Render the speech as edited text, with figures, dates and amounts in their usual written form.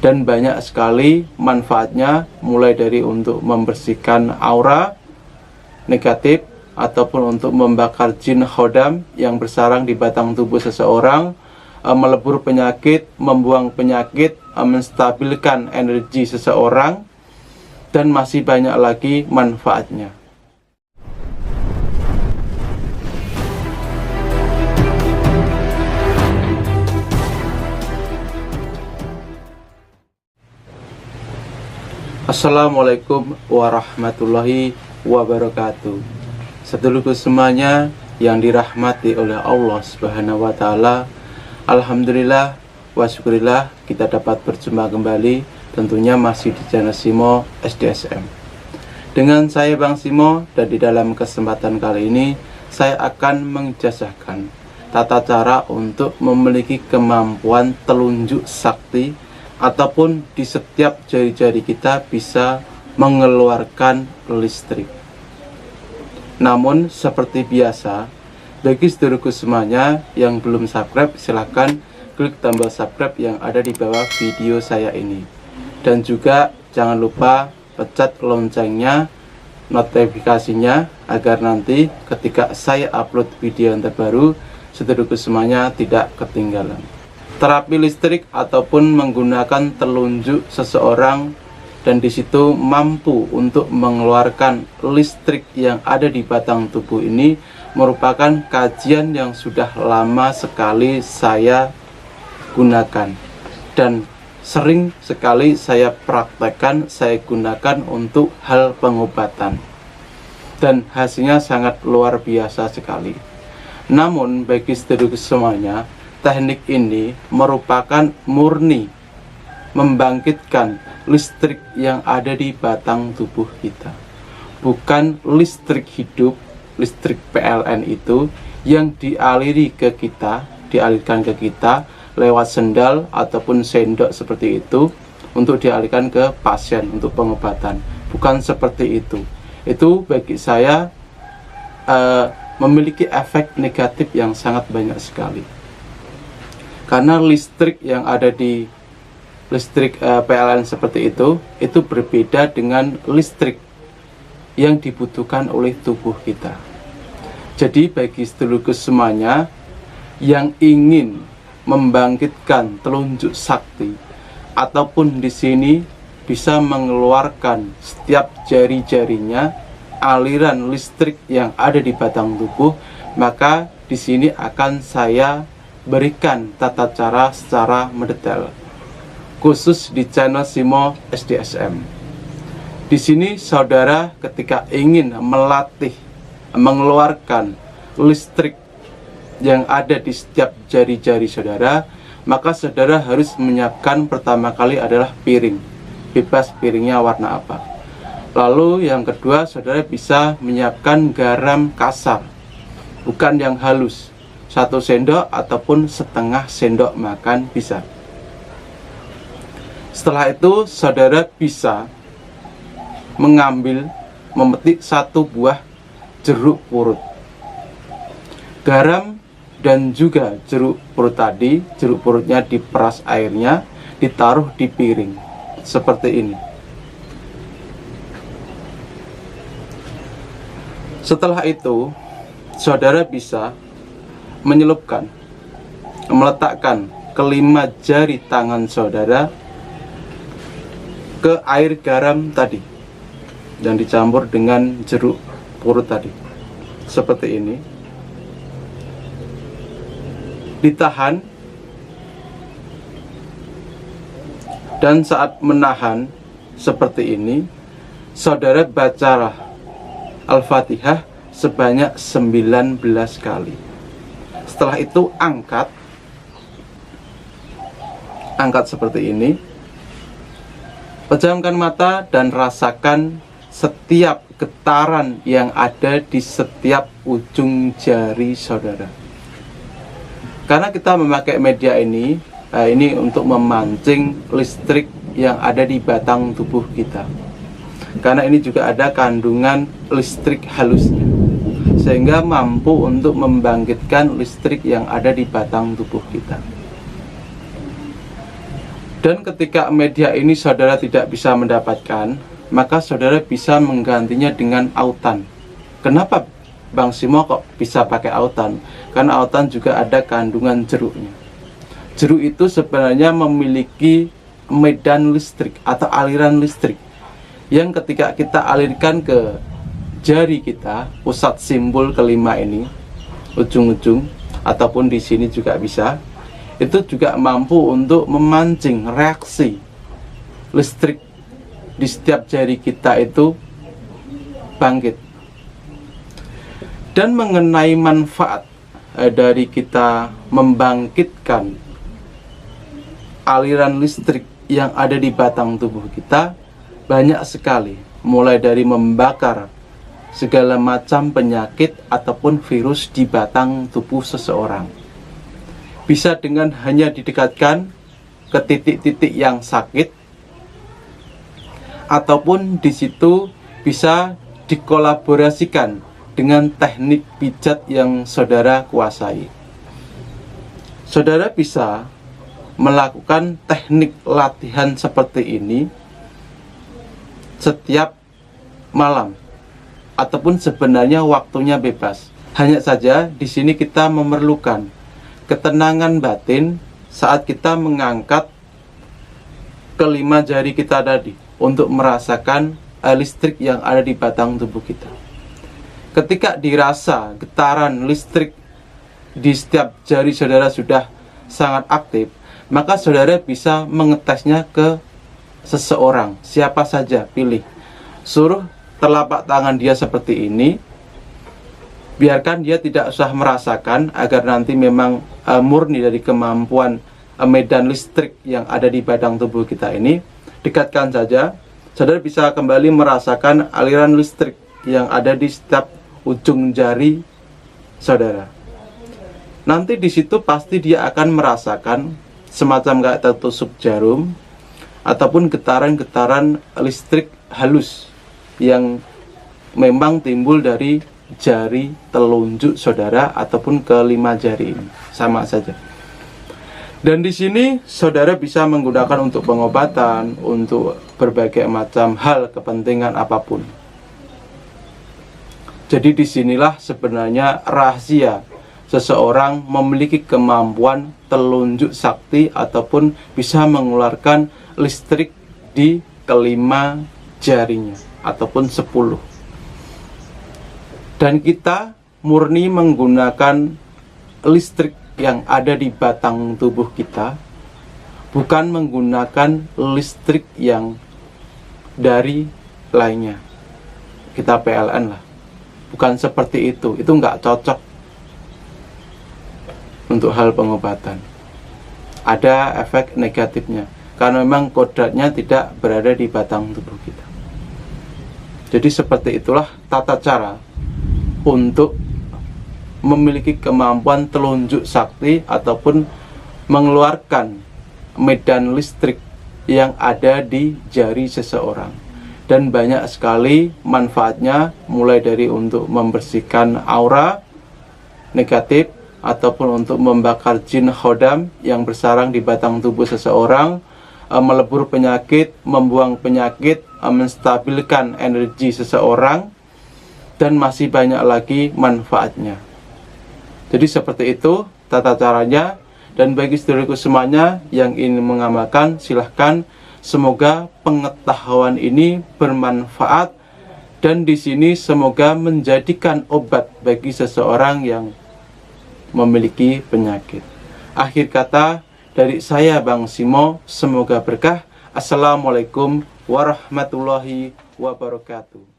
dan banyak sekali manfaatnya, mulai dari untuk membersihkan aura negatif ataupun untuk membakar jin khodam yang bersarang di batang tubuh seseorang, melebur penyakit, membuang penyakit, menstabilkan energi seseorang, dan masih banyak lagi manfaatnya. Assalamualaikum warahmatullahi wabarakatuh. Sedulurku semuanya yang dirahmati oleh Allah Subhanahu wa Ta'ala, alhamdulillah wa syukurillah kita dapat berjumpa kembali, tentunya masih di channel Simo SDSM. Dengan saya Bang Simo, dan di dalam kesempatan kali ini saya akan mengijazahkan tata cara untuk memiliki kemampuan telunjuk sakti, ataupun di setiap jari-jari kita bisa mengeluarkan listrik. Namun seperti biasa, bagi saudaraku semuanya yang belum subscribe, silahkan klik tombol subscribe yang ada di bawah video saya ini. Dan juga jangan lupa pencet loncengnya, notifikasinya, agar nanti ketika saya upload video yang terbaru, saudaraku semuanya tidak ketinggalan. Terapi listrik ataupun menggunakan telunjuk seseorang dan disitu mampu untuk mengeluarkan listrik yang ada di batang tubuh ini merupakan kajian yang sudah lama sekali saya gunakan dan sering sekali saya praktekkan, saya gunakan untuk hal pengobatan, dan hasilnya sangat luar biasa sekali. Namun bagi saudara semuanya, teknik ini merupakan murni membangkitkan listrik yang ada di batang tubuh kita, bukan listrik hidup, listrik PLN itu yang dialirkan ke kita lewat sendal ataupun sendok seperti itu untuk dialihkan ke pasien untuk pengobatan. Bukan seperti itu. Itu bagi saya memiliki efek negatif yang sangat banyak sekali. Karena listrik yang ada di listrik PLN seperti itu berbeda dengan listrik yang dibutuhkan oleh tubuh kita. Jadi bagi sedulurku semuanya yang ingin membangkitkan telunjuk sakti, ataupun di sini bisa mengeluarkan setiap jari-jarinya aliran listrik yang ada di batang tubuh, maka di sini akan saya berikan tata cara secara mendetail, khusus di channel Simo SDSM. Di sini saudara ketika ingin melatih mengeluarkan listrik yang ada di setiap jari-jari saudara, maka saudara harus menyiapkan pertama kali adalah piring, bebas piringnya warna apa. Lalu yang kedua, saudara bisa menyiapkan garam kasar, bukan yang halus, 1 sendok ataupun setengah sendok makan bisa. Setelah itu saudara bisa memetik 1 buah jeruk purut. Garam dan juga jeruk purut tadi, jeruk purutnya diperas airnya, ditaruh di piring seperti ini. Setelah itu saudara bisa meletakkan kelima jari tangan saudara ke air garam tadi dan dicampur dengan jeruk purut tadi seperti ini, ditahan, dan saat menahan seperti ini saudara bacalah Al-Fatihah sebanyak 19 kali. Setelah itu angkat seperti ini, pejamkan mata dan rasakan setiap getaran yang ada di setiap ujung jari saudara. Karena kita memakai media ini untuk memancing listrik yang ada di batang tubuh kita. Karena ini juga ada kandungan listrik halusnya, sehingga mampu untuk membangkitkan listrik yang ada di batang tubuh kita. Dan ketika media ini saudara tidak bisa mendapatkan, maka saudara bisa menggantinya dengan autan. Kenapa Bang Simo kok bisa pakai autan? Karena autan juga ada kandungan jeruknya. Jeruk itu sebenarnya memiliki medan listrik atau aliran listrik yang ketika kita alirkan ke jari kita, pusat simbol kelima ini, ujung-ujung ataupun di sini juga bisa, itu juga mampu untuk memancing reaksi listrik di setiap jari kita itu bangkit. Dan mengenai manfaat dari kita membangkitkan aliran listrik yang ada di batang tubuh kita banyak sekali, mulai dari membakar segala macam penyakit ataupun virus di batang tubuh seseorang. Bisa dengan hanya didekatkan ke titik-titik yang sakit, ataupun di situ bisa dikolaborasikan dengan teknik pijat yang saudara kuasai. Saudara bisa melakukan teknik latihan seperti ini setiap malam, ataupun sebenarnya waktunya bebas. Hanya saja di sini kita memerlukan ketenangan batin saat kita mengangkat kelima jari kita tadi untuk merasakan listrik yang ada di batang tubuh kita. Ketika dirasa getaran listrik di setiap jari saudara sudah sangat aktif, maka saudara bisa mengetesnya ke seseorang, siapa saja pilih. Suruh telapak tangan dia seperti ini, biarkan dia tidak usah merasakan, agar nanti memang murni dari kemampuan medan listrik yang ada di batang tubuh kita ini. Dekatkan saja, saudara bisa kembali merasakan aliran listrik yang ada di setiap ujung jari saudara. Nanti di situ pasti dia akan merasakan semacam kayak tertusuk jarum ataupun getaran-getaran listrik halus yang memang timbul dari jari telunjuk saudara ataupun kelima jari ini, sama saja. Dan di sini saudara bisa menggunakan untuk pengobatan, untuk berbagai macam hal kepentingan apapun. Jadi disinilah sebenarnya rahasia seseorang memiliki kemampuan telunjuk sakti ataupun bisa mengeluarkan listrik di kelima jarinya ataupun 10. Dan kita murni menggunakan listrik yang ada di batang tubuh kita, bukan menggunakan listrik yang dari lainnya. Kita PLN lah, bukan seperti itu nggak cocok untuk hal pengobatan. Ada efek negatifnya karena memang kodratnya tidak berada di batang tubuh kita. Jadi seperti itulah tata cara untuk memiliki kemampuan telunjuk sakti ataupun mengeluarkan medan listrik yang ada di jari seseorang. Dan banyak sekali manfaatnya, mulai dari untuk membersihkan aura negatif ataupun untuk membakar jin khodam yang bersarang di batang tubuh seseorang, melebur penyakit, membuang penyakit, menstabilkan energi seseorang, dan masih banyak lagi manfaatnya. Jadi seperti itu tata caranya. Dan bagi saudaraku semuanya yang ingin mengamalkan, silahkan. Semoga pengetahuan ini bermanfaat, dan di sini semoga menjadikan obat bagi seseorang yang memiliki penyakit. Akhir kata dari saya Bang Simo, semoga berkah. Assalamualaikum warahmatullahi wabarakatuh.